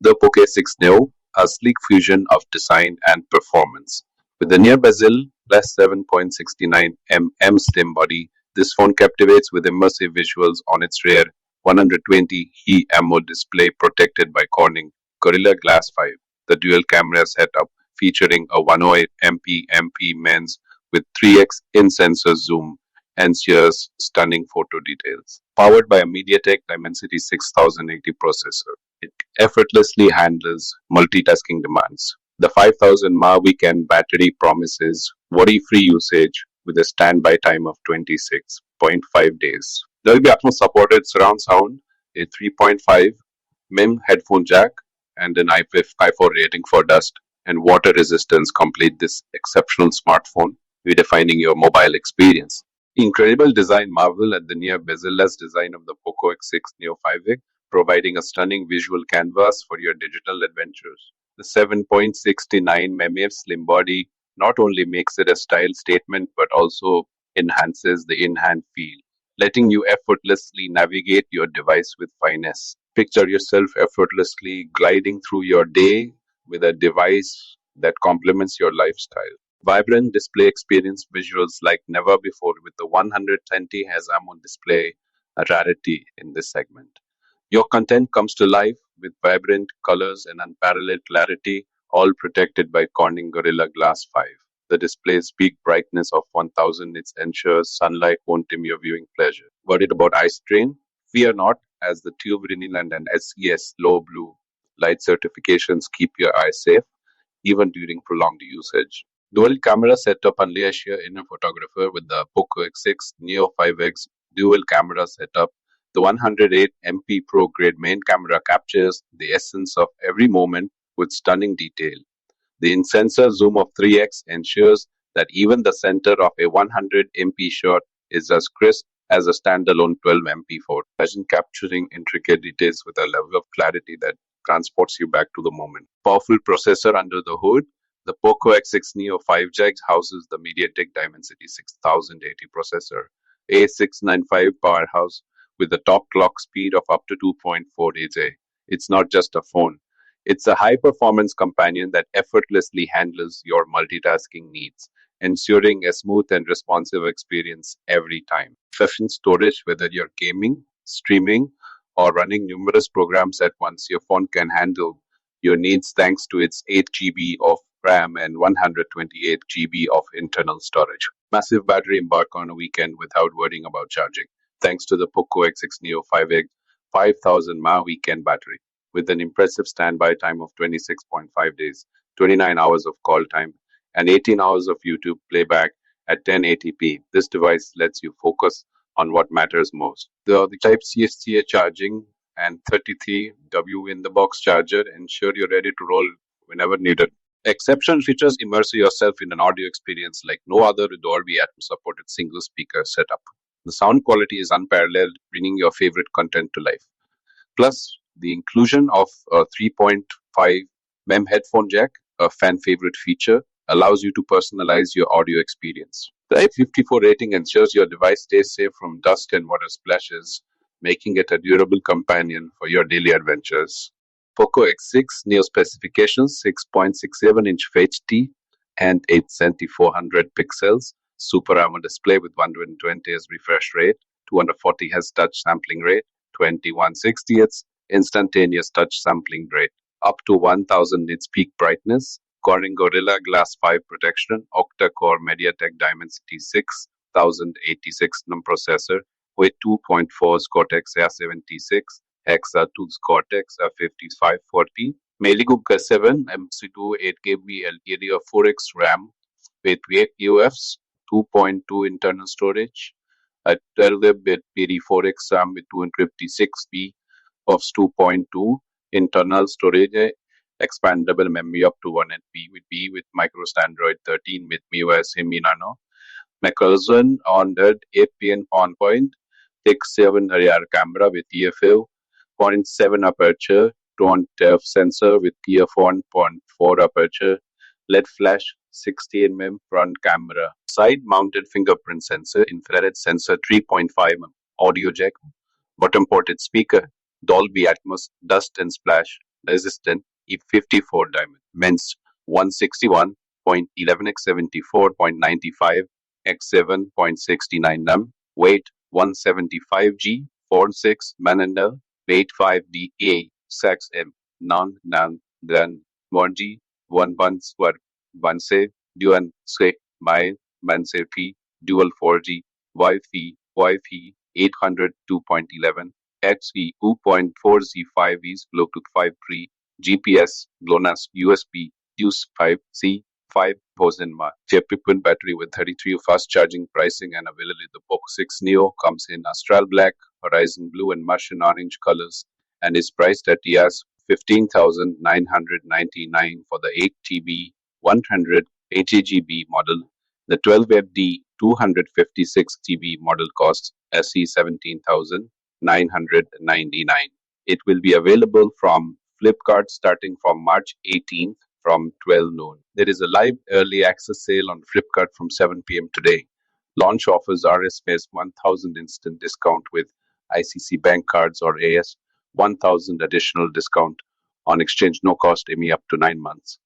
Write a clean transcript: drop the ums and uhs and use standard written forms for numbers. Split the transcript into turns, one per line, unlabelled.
The POCO X6 Neo, a sleek fusion of design and performance. With a near bezel, plus 7.69 mm slim body, this phone captivates with immersive visuals on its rear 120Hz AMOLED display protected by Corning Gorilla Glass 5. The dual camera setup featuring a 108MP lens with 3x in-sensor zoom ensures stunning photo details. Powered by a MediaTek Dimensity 6080 processor, it effortlessly handles multitasking demands. The 5000 mAh weekend battery promises worry-free usage with a standby time of 26.5 days. There will be Atmos supported surround sound, a 3.5 mm headphone jack, and an IP4 rating for dust and water resistance complete this exceptional smartphone, redefining your mobile experience. Incredible design marvel at the near bezel-less design of the POCO X6 Neo 5X, providing a stunning visual canvas for your digital adventures. The 7.69 mm slim body not only makes it a style statement but also enhances the in-hand feel, letting you effortlessly navigate your device with finesse. Picture yourself effortlessly gliding through your day with a device that complements your lifestyle. Vibrant display experience visuals like never before with the 120 Hz AMOLED display, a rarity in this segment. Your content comes to life with vibrant colors and unparalleled clarity, all protected by Corning Gorilla Glass 5. The display's peak brightness of 1000 nits ensures sunlight won't dim your viewing pleasure. Worried about eye strain? Fear not, as the Tube Reniland and SES Low Blue light certifications keep your eyes safe even during prolonged usage. Dual camera setup unleash your inner photographer with the POCO X6 Neo 5X dual camera setup. The 108MP Pro grade main camera captures the essence of every moment with stunning detail. The in-sensor zoom of 3x ensures that even the center of a 100MP shot is as crisp as a standalone 12MP photo, capturing intricate details with a level of clarity that transports you back to the moment. Powerful processor under the hood. The POCO X6 Neo 5G houses the MediaTek Dimensity 6080 processor, A695 powerhouse with a top clock speed of up to 2.4 AJ. It's not just a phone. It's a high-performance companion that effortlessly handles your multitasking needs, ensuring a smooth and responsive experience every time. Efficient storage, whether you're gaming, streaming, or running numerous programs at once, your phone can handle your needs thanks to its 8 GB of RAM and 128 GB of internal storage. Massive battery embark on a weekend without worrying about charging, thanks to the POCO X6 Neo 5X 5000 mAh weekend battery. With an impressive standby time of 26.5 days, 29 hours of call time, and 18 hours of YouTube playback at 1080p, this device lets you focus on what matters most. The Type-C SCA charging and 33W in-the-box charger ensure you're ready to roll whenever needed. Exceptional features immerse yourself in an audio experience like no other with Dolby Atmos supported single speaker setup. The sound quality is unparalleled, bringing your favorite content to life. Plus, the inclusion of a 3.5 mm headphone jack, a fan favorite feature, allows you to personalize your audio experience. The IP54 rating ensures your device stays safe from dust and water splashes, making it a durable companion for your daily adventures. POCO X6 Neo specifications: 6.67-inch HD and 870-400 pixels, Super AMOLED display with 120 Hz refresh rate, 240 Hz touch sampling rate, 2160 Hz instantaneous touch sampling rate, up to 1000 nits peak brightness, Corning Gorilla Glass 5 protection, Octa core MediaTek Dimensity 6086 processor with 2.4 Cortex A76, Hexa 2 Cortex A5540, Malibu K7 MC2 8KB LED of 4x RAM with 8 UFs, 2.2 internal storage, a 12-bit PD4X RAM with 256B of 2.2 internal storage, expandable memory up to 1 MB with micro Android 13 with MIUI Semi Nano, Macrozen on that 8pn on point, thick 7 rear camera with TF 0.7 aperture, 20 depth sensor with TF 1.4 aperture, LED flash 60mm front camera, side mounted fingerprint sensor, infrared sensor 3.5 audio jack, bottom ported speaker, Dolby Atmos, dust and splash, resistant E54 diamond. Mince 161.11 x 74.95 x 7.69 nm. Weight 175 g. 46 manender. Weight 5 da. Sex M. Non then 1g 1 square 1 dual se by manse p dual 4g Wi-Fi 800 2.11 XE 2.4Z5 is Bluetooth 5.3 GPS GLONASS USB Deuce 5C 5000 mAh chip equipped battery with 33 fast charging. Pricing and availability. The POCO X6 Neo comes in Astral Black, Horizon Blue, and Martian Orange colors and is priced at Rs 15,999 for the 8 GB 180 GB model. The 12FD 256 GB model costs SE 17,999. It will be available from Flipkart starting from March 18th from 12 noon. There is a live early access sale on Flipkart from 7 p.m. today. Launch offers RSPS 1000 instant discount with ICC bank cards or AS 1000 additional discount on exchange no cost ME up to 9 months.